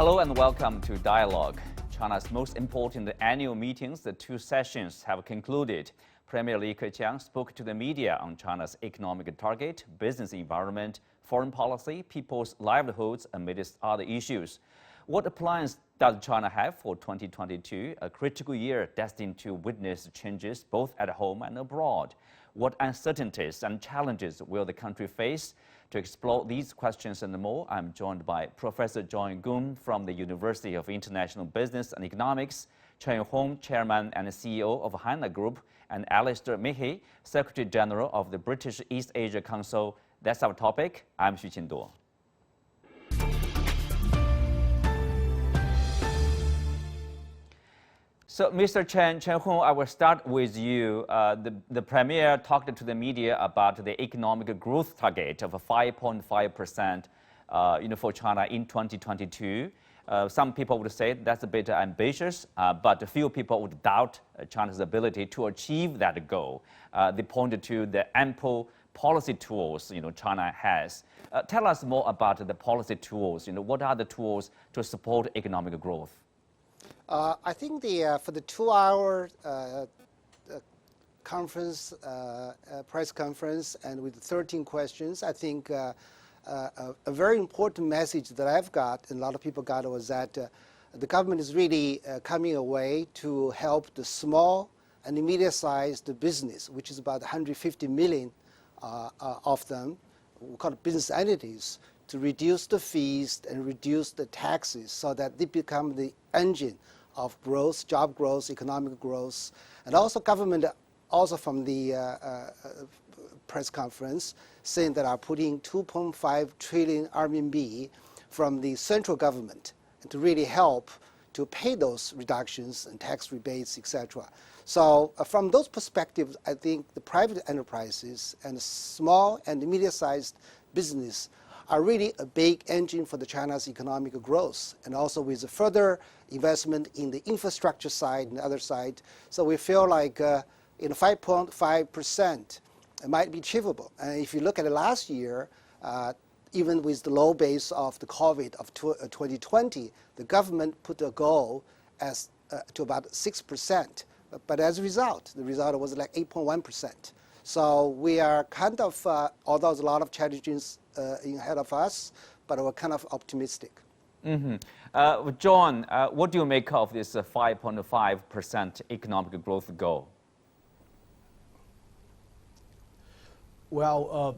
Hello and welcome to Dialogue. China's most important annual meetings, the two sessions, have concluded. Premier Li Keqiang spoke to the media on China's economic target, business environment, foreign policy, people's livelihoods, amidst other issues. What plans does China have for 2022, a critical year destined to witness changes both at home and abroad? What uncertainties and challenges will the country face? To explore these questions and more, I'm joined by Professor John Gung from the University of International Business and Economics, Chen Hong, Chairman and CEO of Hana Group, and Alistair Mehe, Secretary General of the British East Asia Council. That's our topic. I'm Xu Qinduo. So, Mr. Chen Hong, I will start with you. The Premier talked to the media about the economic growth target of 5.5%, for China in 2022. Some people would say that's a bit ambitious, but a few people would doubt China's ability to achieve that goal. They pointed to the ample policy tools China has. Tell us more about the policy tools. What are the tools to support economic growth? I think for the 2-hour conference, press conference, and with 13 questions, I think a very important message that I've got, and a lot of people got, was that the government is really coming away to help the small and the medium-sized business, which is about 150 million of them, we call it business entities, to reduce the fees and reduce the taxes so that they become the engine of growth, job growth, economic growth. And also government, also from the press conference, saying that are putting 2.5 trillion RMB from the central government to really help to pay those reductions and tax rebates, etc. So from those perspectives, I think the private enterprises and the small and medium-sized business are really a big engine for China's economic growth, and also with a further investment in the infrastructure side and the other side. So we feel like 5.5% might be achievable. And if you look at the last year, even with the low base of the COVID of 2020, the government put a goal to about 6%. But as a result, the result was like 8.1%. So we are kind of, although there's a lot of challenges ahead of us, but we're kind of optimistic. John, what do you make of this 5.5% economic growth goal? Well,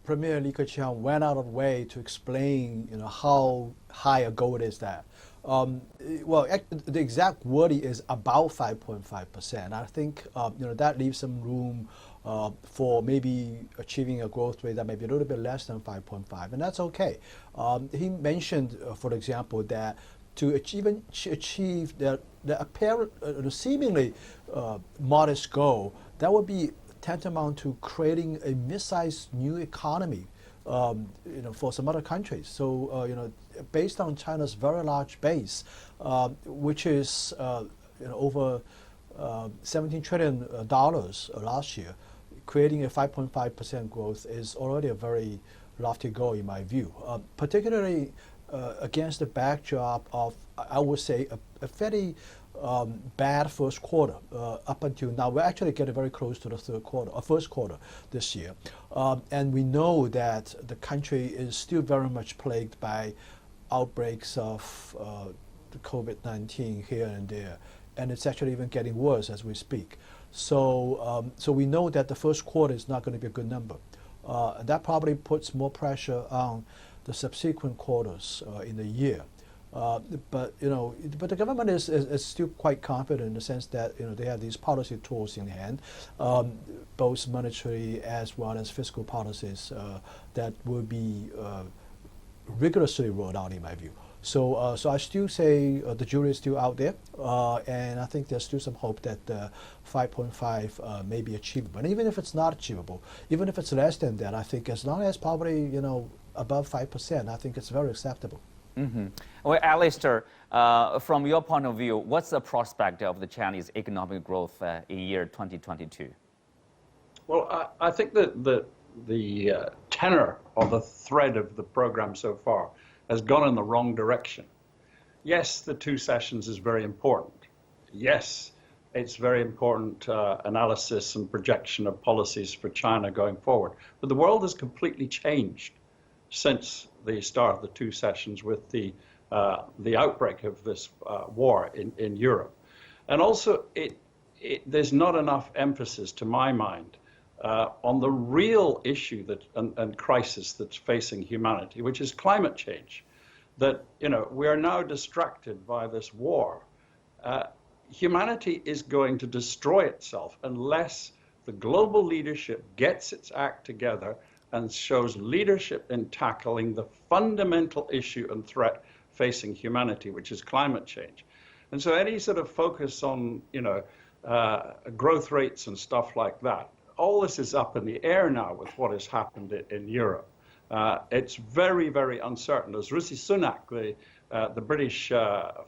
Premier Li Keqiang went out of the way to explain, how high a goal is that. The exact wording is about 5.5%. I think, that leaves some room for maybe achieving a growth rate that may be a little bit less than 5.5, and that's okay. He mentioned, for example, that to achieve the apparent, seemingly modest goal, that would be tantamount to creating a mid-sized new economy, for some other countries. So, based on China's very large base, which is, over $17 trillion last year, creating a 5.5% growth is already a very lofty goal in my view, particularly against the backdrop of, I would say, a fairly bad first quarter. Up until now, we're actually getting very close to the first quarter this year. And we know that the country is still very much plagued by outbreaks of COVID-19 here and there. And it's actually even getting worse as we speak. So we know that the first quarter is not going to be a good number. And that probably puts more pressure on the subsequent quarters in the year. But the government is still quite confident in the sense that they have these policy tools in hand, both monetary as well as fiscal policies that will be rigorously rolled out in my view. So I still say the jury is still out there, and I think there's still some hope that 5.5 may be achievable. And even if it's not achievable, even if it's less than that, I think as long as probably above 5%, I think it's very acceptable. Well, Alistair, from your point of view, what's the prospect of the Chinese economic growth in year 2022? Well, I think that the tenor or the thread of the program so far has gone in the wrong direction. yes, the two sessions is very important. Yes, it's very important analysis and projection of policies for China going forward. But the world has completely changed since the start of the two sessions with the outbreak of this war in Europe. And also, there's not enough emphasis, to my mind, on the real issue and crisis that's facing humanity, which is climate change. That, we are now distracted by this war. Humanity is going to destroy itself unless the global leadership gets its act together and shows leadership in tackling the fundamental issue and threat facing humanity, which is climate change. And so any sort of focus on, growth rates and stuff like that, all this is up in the air now with what has happened in Europe. It's very, very uncertain. As Rishi Sunak, the British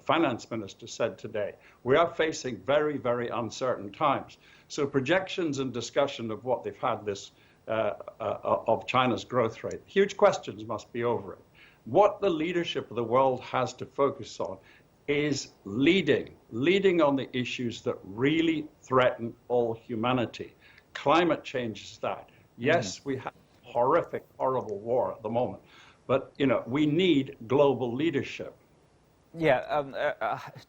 finance minister, said today, we are facing very, very uncertain times. So projections and discussion of what they've had of China's growth rate, huge questions must be over it. What the leadership of the world has to focus on is leading on the issues that really threaten all humanity. Climate change is that. Yes, we have horrific, horrible war at the moment, but we need global leadership. Yeah,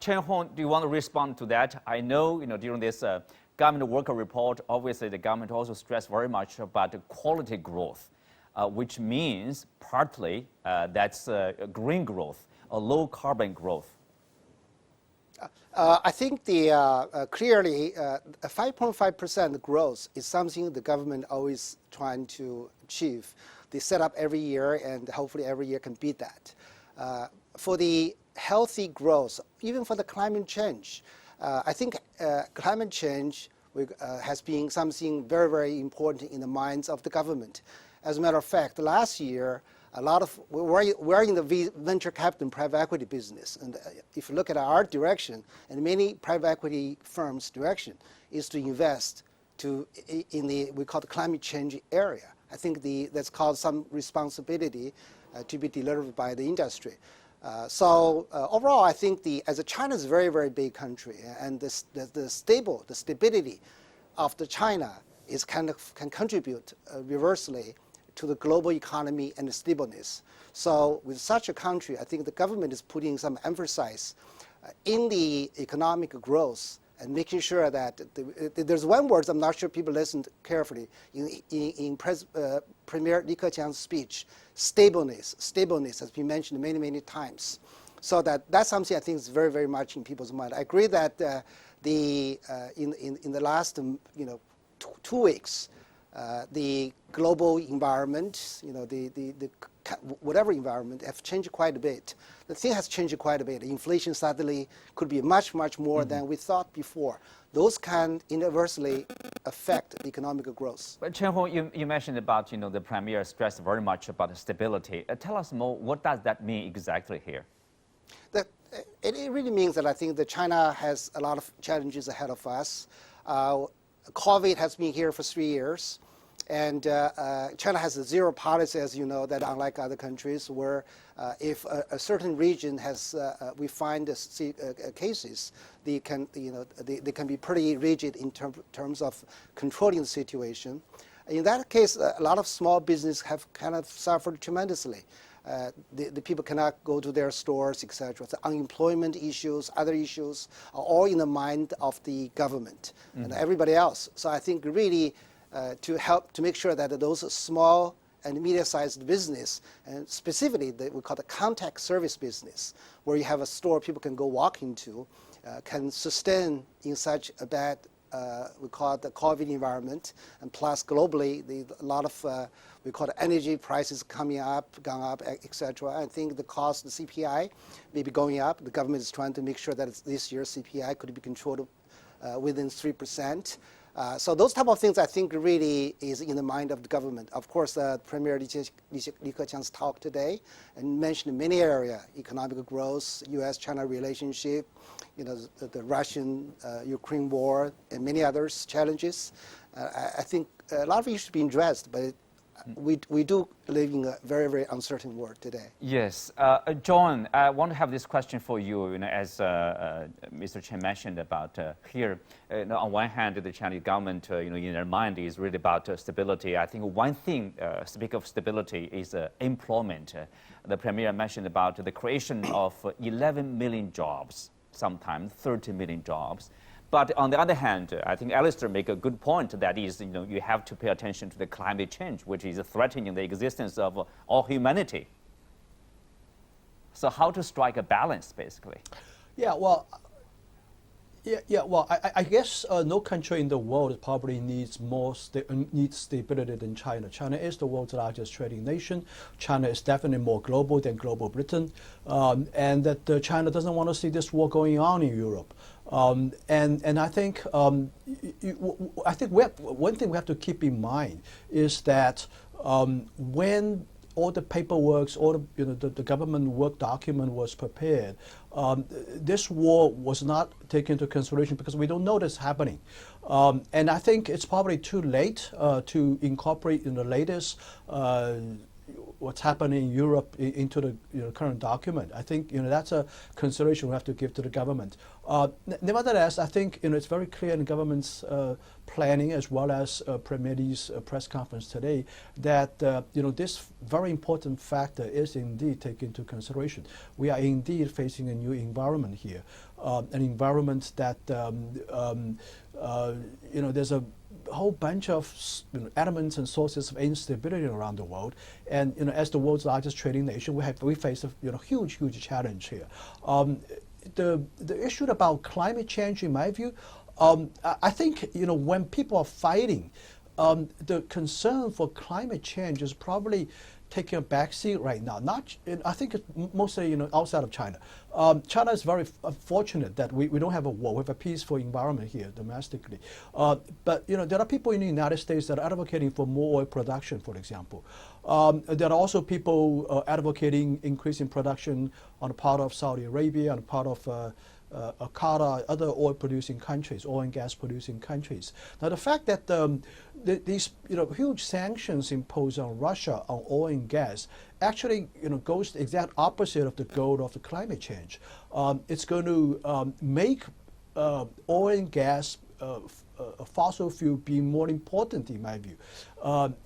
Chen Hong, do you want to respond to that? I know, during this government worker report, obviously the government also stressed very much about the quality growth, which means partly that's green growth, a low carbon growth. I think clearly a 5.5% growth is something the government always trying to achieve. They set up every year, and hopefully every year can beat that. For the healthy growth, even for the climate change, I think climate change has been something very, very important in the minds of the government. As a matter of fact, last year, we're in the venture capital and private equity business, and if you look at our direction and many private equity firms' direction is to invest in we call the climate change area. I think that's called some responsibility to be delivered by the industry. So overall, I think as China is a very, very big country, and the stability of the China can contribute reversely to the global economy and the stableness. So with such a country, I think the government is putting some emphasis in the economic growth and making sure that there's one word I'm not sure people listened carefully in Premier Li Keqiang's speech. Stableness has been mentioned many, many times. So that's something I think is very, very much in people's mind. I agree that in the last 2 weeks, the global environment, whatever environment, have changed quite a bit. The thing has changed quite a bit. Inflation suddenly could be much, much more than we thought before. Those can inversely affect the economic growth. But Chen Hong, you mentioned about the Premier stressed very much about stability. Tell us more. What does that mean exactly here? It really means that I think that China has a lot of challenges ahead of us. COVID has been here for 3 years, and China has a zero policy, as you know, that unlike other countries, where if a certain region we find cases, they can be pretty rigid in terms of controlling the situation. In that case, a lot of small business have kind of suffered tremendously. The people cannot go to their stores, etc. The unemployment issues, other issues are all in the mind of the government and everybody else. So I think really to make sure that those small and medium-sized business, and specifically we call the contact service business, where you have a store people can go walk into, can sustain in such a bad we call it the COVID environment, and plus globally, a lot of we call it energy prices gone up, etc. I think the cost, the CPI, may be going up. The government is trying to make sure that this year's CPI could be controlled within 3%. So those type of things, I think, really is in the mind of the government. Of course, Premier Li Keqiang's talk today and mentioned many areas: economic growth, U.S.-China relationship, the Russian-Ukraine war, and many others challenges. I think a lot of issues being addressed, but we do live in a very, very uncertain world today. Yes. John, I want to have this question for you, as Mr. Chen mentioned about here. On one hand, the Chinese government, in their mind is really about stability. I think one thing, speak of stability, is employment. The Premier mentioned about the creation of 11 million jobs, sometimes 30 million jobs. But on the other hand, I think Alistair make a good point. That is, you have to pay attention to the climate change, which is threatening the existence of all humanity. So how to strike a balance, basically? Yeah, well, I guess no country in the world probably needs more needs stability than China. China is the world's largest trading nation. China is definitely more global than global Britain, and that China doesn't want to see this war going on in Europe. And I think one thing we have to keep in mind is that when all the paperwork, all the government work document was prepared, this war was not taken into consideration because we don't know this happening. And I think it's probably too late to incorporate in the latest what's happening in Europe into the current document. I think that's a consideration we have to give to the government. Nevertheless, I think it's very clear in the government's planning as well as Premier Li's press conference today that this very important factor is indeed taken into consideration. We are indeed facing a new environment here, an environment that there's a whole bunch of elements and sources of instability around the world, and as the world's largest trading nation, we face a huge challenge here. The issue about climate change, in my view, I think when people are fighting, the concern for climate change is probably taking a backseat right now. I think it's mostly outside of China. China is very fortunate that we don't have a war. We have a peaceful environment here domestically. But there are people in the United States that are advocating for more oil production, for example. There are also people advocating increasing production on the part of Saudi Arabia, on the part of Qatar, other oil-producing countries, oil and gas-producing countries. Now, the fact that these huge sanctions imposed on Russia on oil and gas actually goes the exact opposite of the goal of the climate change. It's going to make oil and gas fossil fuel be more important, in my view.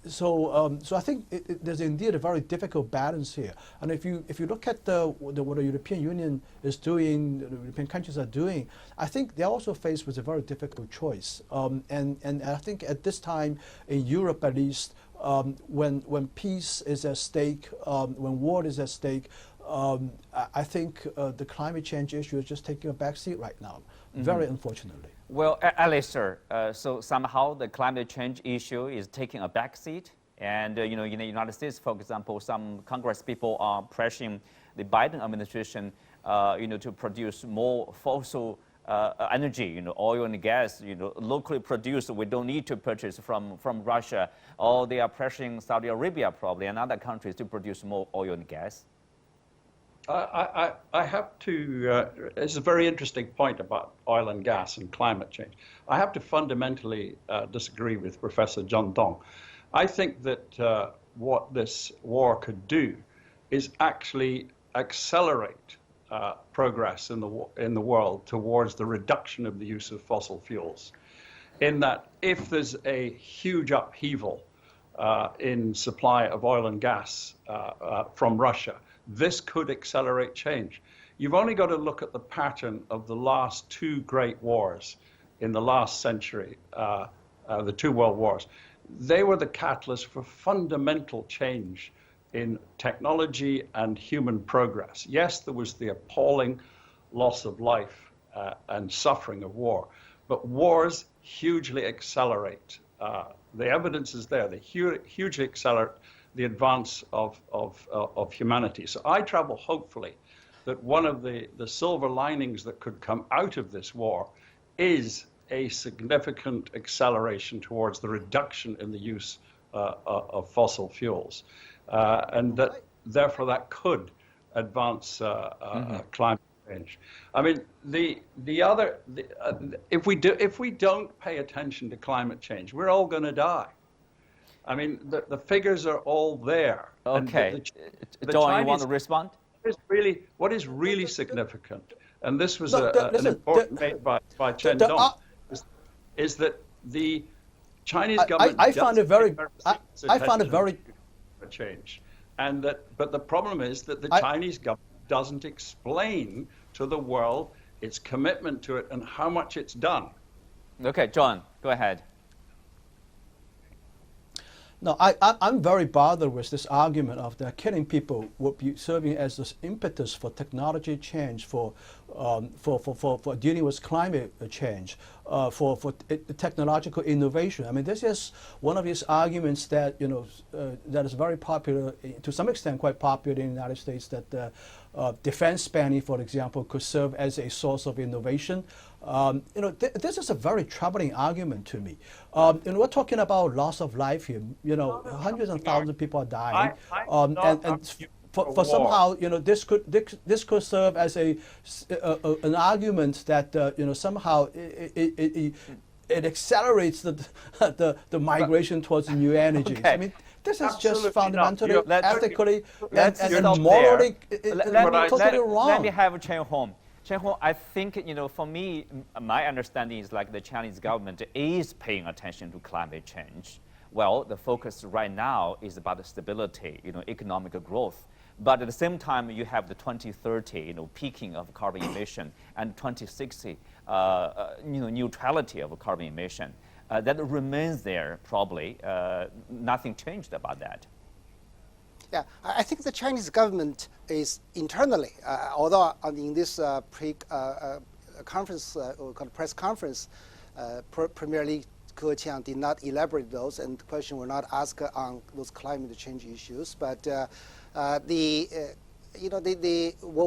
So I think there's indeed a very difficult balance here. And if you look at what the European Union is doing, the European countries are doing, I think they're also faced with a very difficult choice. And I think at this time in Europe, at least, when peace is at stake, when war is at stake, I think the climate change issue is just taking a backseat right now, very unfortunately. Well, Alistair, so somehow the climate change issue is taking a backseat, and in the United States, for example, some Congress people are pressuring the Biden administration, to produce more fossil energy, oil and gas, locally produced. We don't need to purchase from Russia, or they are pressuring Saudi Arabia probably and other countries to produce more oil and gas. I have to, it's a very interesting point about oil and gas and climate change. I have to fundamentally disagree with Professor John Dong. I think that what this war could do is actually accelerate progress in the world towards the reduction of the use of fossil fuels. In that, if there's a huge upheaval in supply of oil and gas from Russia, this could accelerate change. You've only got to look at the pattern of the last two great wars in the last century, the two world wars. They were the catalyst for fundamental change in technology and human progress. Yes, there was the appalling loss of life and suffering of war, but wars hugely accelerate. The evidence is there. They hugely accelerate the advance of humanity. So I travel hopefully that one of the silver linings that could come out of this war is a significant acceleration towards the reduction in the use of fossil fuels. And that therefore that could advance climate change. I mean, if we don't pay attention to climate change, we're all going to die. I mean, the figures are all there. Okay. And the John, Chinese, you want to respond? what is really significant, and this was No, an important made by Chen Dong, is that the Chinese government I find it very, I find it very a change, and but the problem is that the Chinese government doesn't explain to the world its commitment to it and how much it's done. Okay, John, go ahead. No, I'm very bothered with this argument of that killing people would be serving as this impetus for technology change, for dealing with climate change, for technological innovation. I mean, this is one of these arguments that that is very popular, to some extent quite popular in the United States, that defense spending, for example, could serve as a source of innovation. This is a very troubling argument to me. And we're talking about loss of life here. Hundreds and thousands of people are dying, and for somehow, this could serve as an argument that somehow it accelerates the migration towards new energies. Okay. I mean, this is Absolutely just fundamentally, Let's ethically, and stop morally there. totally wrong. Let me have Chen Hong. Chen Hong, I think, for me, my understanding is like the Chinese government is paying attention to climate change. Well, the focus right now is about the stability, economic growth. But at the same time, you have the 2030, peaking of carbon emission, and 2060, neutrality of carbon emission. That remains there, probably. Nothing changed about that. Yeah, I think the Chinese government is internally, although in this conference, called press conference, Premier Li Keqiang did not elaborate those, and the question were not asked on those climate change issues. But what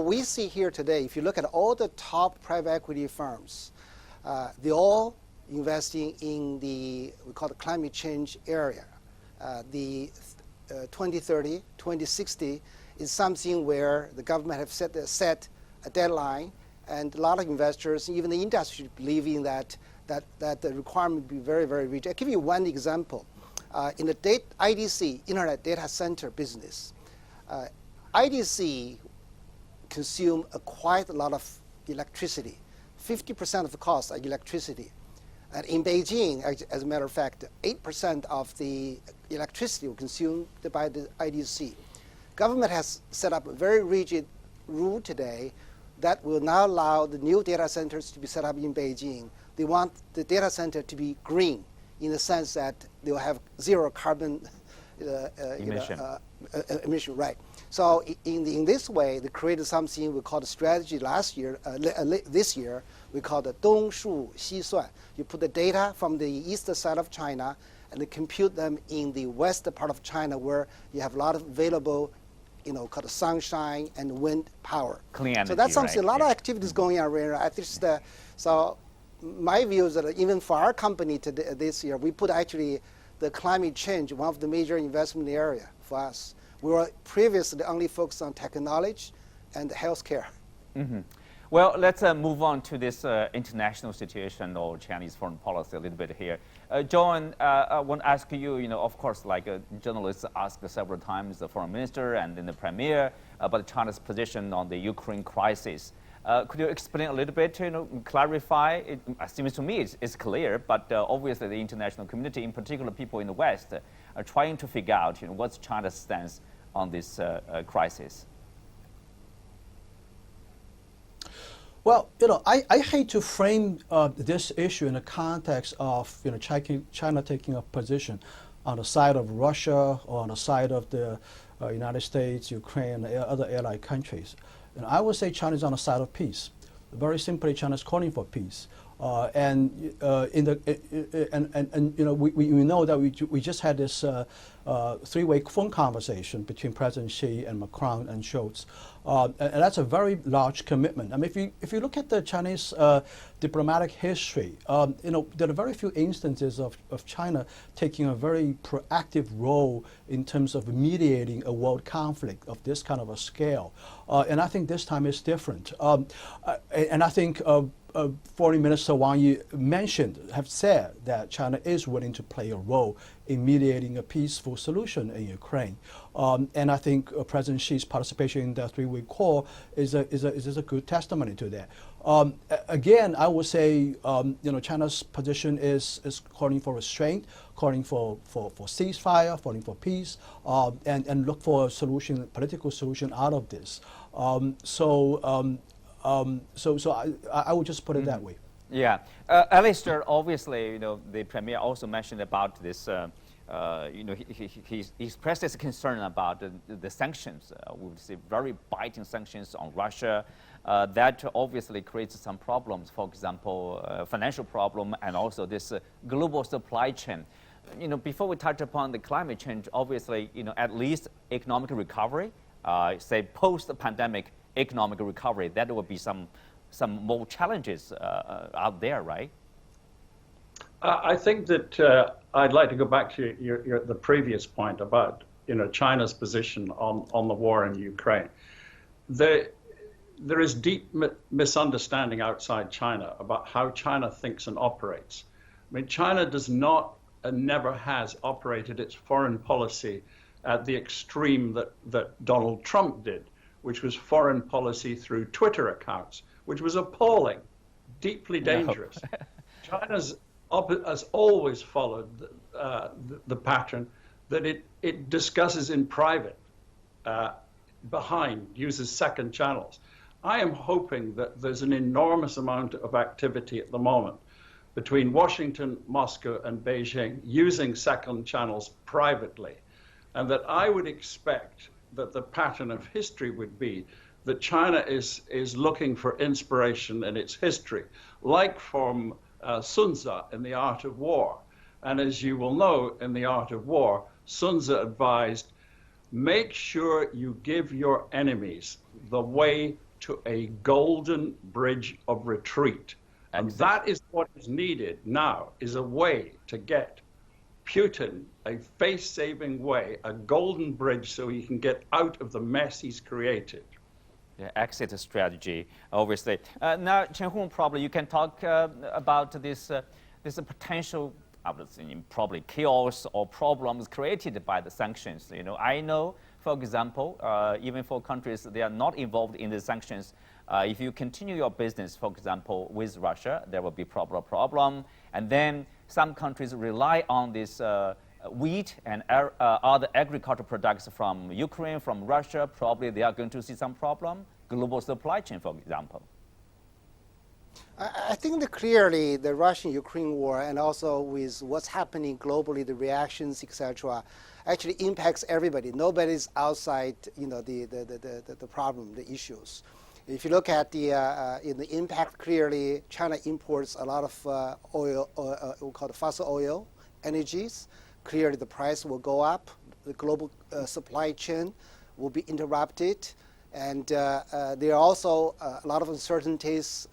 we see here today, if you look at all the top private equity firms, they all investing in we call the climate change area. The 2030, 2060 is something where the government have set a deadline, and a lot of investors, even the industry, believe in that the requirement will be very, very rigid. I'll give you one example. In the IDC, Internet Data Center business, IDC consume quite a lot of electricity. 50% of the cost are electricity. And in Beijing, as a matter of fact, 8% of the electricity was consumed by the IDC. Government has set up a very rigid rule today that will not allow the new data centers to be set up in Beijing. They want the data center to be green, in the sense that they will have zero carbon emission, right? So in this way, they created something we called a strategy last year. This year, we call the 东数西算. You put the data from the east side of China and they compute them in the west part of China, where you have a lot of available, called sunshine and wind power. Clean energy, so that's something, right? a lot of activities going on right now. I think so my view is that even for our company today, this year, we put actually the climate change, one of the major investment area for us. We were previously only focused on technology and healthcare. Mm-hmm. Well, let's move on to this international situation or Chinese foreign policy a little bit here. John, I want to ask you, of course, like journalists asked several times the foreign minister and then the premier about China's position on the Ukraine crisis. Could you explain a little bit, clarify? It seems to me it's clear, but obviously the international community, in particular people in the West, are trying to figure out, what's China's stance on this crisis. Well, I hate to frame this issue in the context of China taking a position on the side of Russia or on the side of the United States, Ukraine, and other allied countries. I would say China is on the side of peace. Very simply, China is calling for peace. We know that we just had this three-way phone conversation between President Xi and Macron and Scholz, and that's a very large commitment. I mean, if you look at the Chinese diplomatic history, there are very few instances of China taking a very proactive role in terms of mediating a world conflict of this kind of a scale, and I think this time is different. And I think Foreign Minister Wang Yi have said that China is willing to play a role in mediating a peaceful solution in Ukraine. And I think President Xi's participation in the three-week call is a good testimony to that. Again, I would say China's position is calling for restraint, calling for ceasefire, calling for peace, and look for a solution, political solution out of this. So I would just put it that way. Yeah, Alistair, obviously, the premier also mentioned about this. He expressed his concern about the sanctions. We would see very biting sanctions on Russia. That obviously creates some problems. For example, financial problem and also this global supply chain. Before we touch upon the climate change, obviously, at least economic recovery, say post-pandemic economic recovery, that will be some more challenges out there, right? I think that I'd like to go back to the previous point about China's position on the war in Ukraine. There is deep misunderstanding outside China about how China thinks and operates. I mean, China does not and never has operated its foreign policy at the extreme that Donald Trump did, which was foreign policy through Twitter accounts, which was appalling, deeply dangerous. China has always followed the pattern that it discusses in private, uses second channels. I am hoping that there's an enormous amount of activity at the moment between Washington, Moscow, and Beijing using second channels privately, and that I would expect that the pattern of history would be that China is looking for inspiration in its history, like from Sun Tzu in The Art of War. And as you will know, in The Art of War, Sun Tzu advised, make sure you give your enemies the way to a golden bridge of retreat. And that is what is needed now, is a way to get Putin a face-saving way, a golden bridge so he can get out of the mess he's created. Yeah, exit strategy, obviously. Now, Chen Hong, probably you can talk about this potential, I would say, probably chaos or problems created by the sanctions. I know, for example, even for countries that are not involved in the sanctions, if you continue your business, for example, with Russia, there will be problem. And then some countries rely on this wheat and other agricultural products from Ukraine, from Russia. Probably they are going to see some problem. Global supply chain, for example. I think that clearly the Russian-Ukraine war and also with what's happening globally, the reactions, etc., actually impacts everybody. Nobody's outside, the problem, the issues. If you look at in the impact, clearly China imports a lot of oil, we call it fossil oil, energies. Clearly the price will go up. The global supply chain will be interrupted. And there are also a lot of uncertainties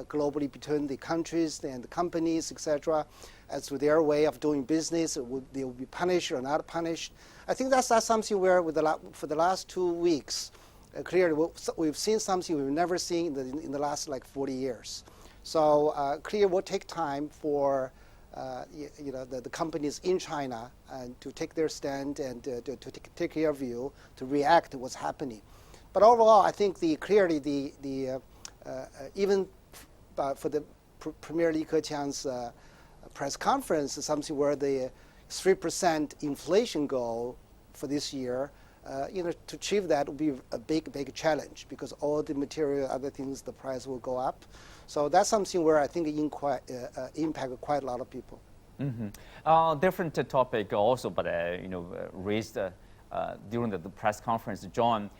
globally between the countries and the companies, etc., as to their way of doing business. They will be punished or not punished. I think that's something where for the last 2 weeks, clearly we've seen something we've never seen in the last 40 years. So clearly it will take time for the companies in China to take their stand and to take their view, to react to what's happening. But overall, I think clearly even for the Premier Li Keqiang's press conference, something where the 3% inflation goal for this year, to achieve that would be a big challenge because all the material, other things, the price will go up. So that's something where I think impact quite a lot of people. Mm-hmm. Different topic also, but raised during the press conference, John.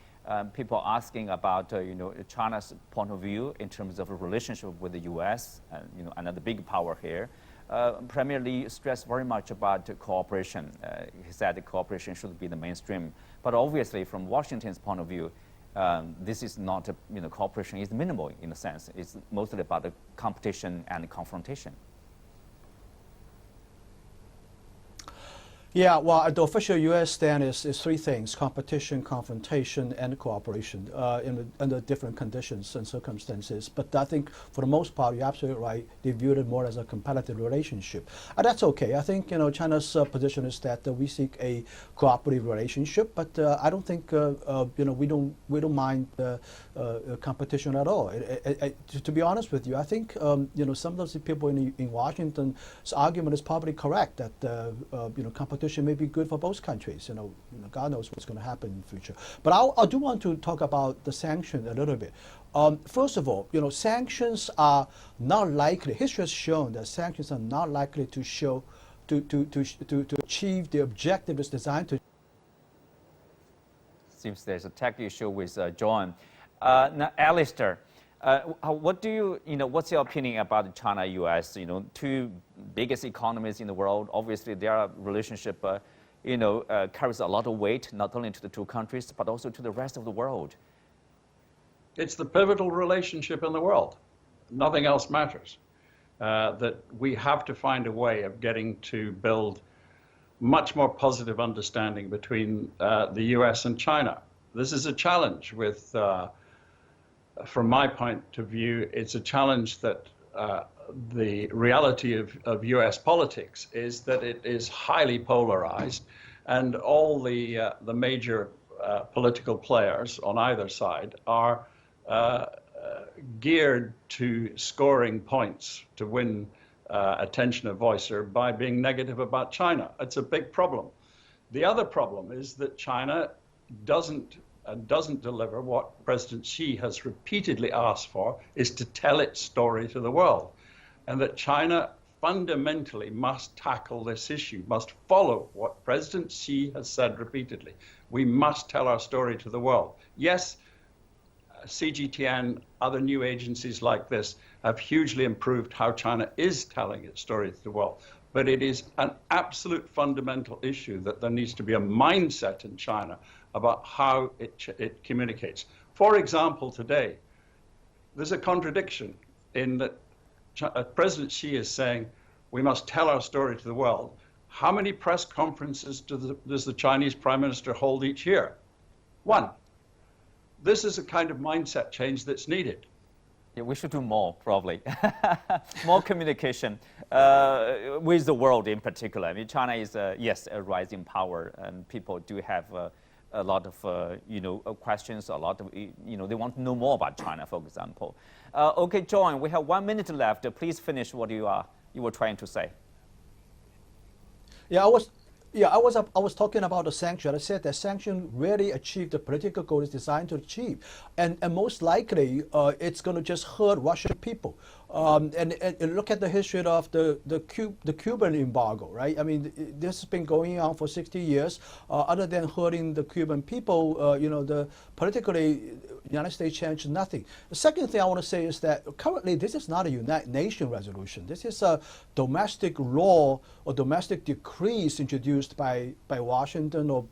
People are asking about China's point of view in terms of a relationship with the U.S. Another big power here. Premier Li stressed very much about cooperation. He said the cooperation should be the mainstream. But obviously, from Washington's point of view, this is not cooperation is minimal in a sense. It's mostly about the competition and confrontation. Yeah, well, the official U.S. stand is three things: competition, confrontation, and cooperation under different conditions and circumstances. But I think for the most part, you're absolutely right. They viewed it more as a competitive relationship. And that's okay. I think China's position is that we seek a cooperative relationship, but I don't think we don't mind competition at all. To be honest with you, I think some of the people in Washington's argument is probably correct that competition may be good for both countries. God knows what's going to happen in the future. But I do want to talk about the sanction a little bit. First of all, sanctions are not likely. History has shown that sanctions are not likely to achieve the objective it's designed to. Seems there's a tech issue with John. Now, Alistair, what do what's your opinion about China, U.S., two biggest economies in the world? Obviously, their relationship, carries a lot of weight, not only to the two countries, but also to the rest of the world. It's the pivotal relationship in the world. Nothing else matters. That we have to find a way of getting to build much more positive understanding between the U.S. and China. This is a challenge with from my point of view, it's a challenge that the reality of U.S. politics is that it is highly polarized, and all the major political players on either side are geared to scoring points to win attention of voicer by being negative about China. It's a big problem. The other problem is that China doesn't deliver what President Xi has repeatedly asked for, is to tell its story to the world. And that China fundamentally must tackle this issue, must follow what President Xi has said repeatedly. We must tell our story to the world. Yes, CGTN, other new agencies like this have hugely improved how China is telling its story to the world. But it is an absolute fundamental issue that there needs to be a mindset in China about how it communicates. For example, today, there's a contradiction in that President Xi is saying, we must tell our story to the world. How many press conferences does the Chinese Prime Minister hold each year? One. This is a kind of mindset change that's needed. Yeah, we should do more, probably. More communication with the world in particular. I mean, China is, yes, a rising power, and people do have a lot of, questions, a lot of, they want to know more about China, for example. Okay, John, we have 1 minute left. Please finish what you were trying to say. I was talking about the sanction. I said that sanction really achieved the political goal it's designed to achieve, and most likely it's going to just hurt Russian people. And look at the history of the Cuban embargo, right? I mean, this has been going on for 60 years. Other than hurting the Cuban people, politically, the United States changed nothing. The second thing I want to say is that currently this is not a United Nations resolution. This is a domestic law or domestic decrees introduced by Washington or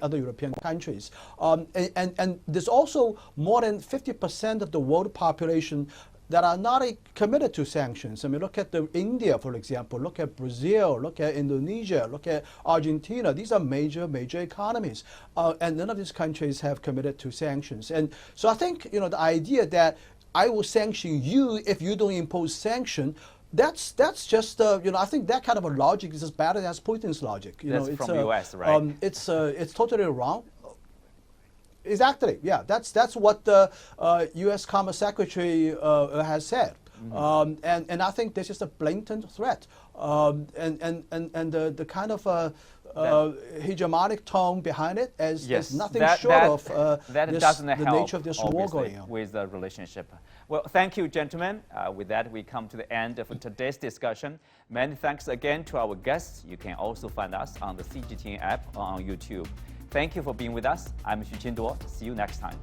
other European countries. And there's also more than 50% of the world population that are not committed to sanctions. I mean, look at India, for example, look at Brazil, look at Indonesia, look at Argentina. These are major economies. And none of these countries have committed to sanctions. And so I think, the idea that I will sanction you if you don't impose sanction, that's just, I think that kind of a logic is as bad as Putin's logic. That's it's from the US, right? It's totally wrong. Exactly. Yeah, that's what the U.S. Commerce Secretary has said, and I think this is a blatant threat, and the kind of hegemonic tone behind it is nothing short of the nature of this war going on with the relationship. Well, thank you, gentlemen. With that, we come to the end of today's discussion. Many thanks again to our guests. You can also find us on the CGTN app or on YouTube. Thank you for being with us. I'm Xu Qinduo. See you next time.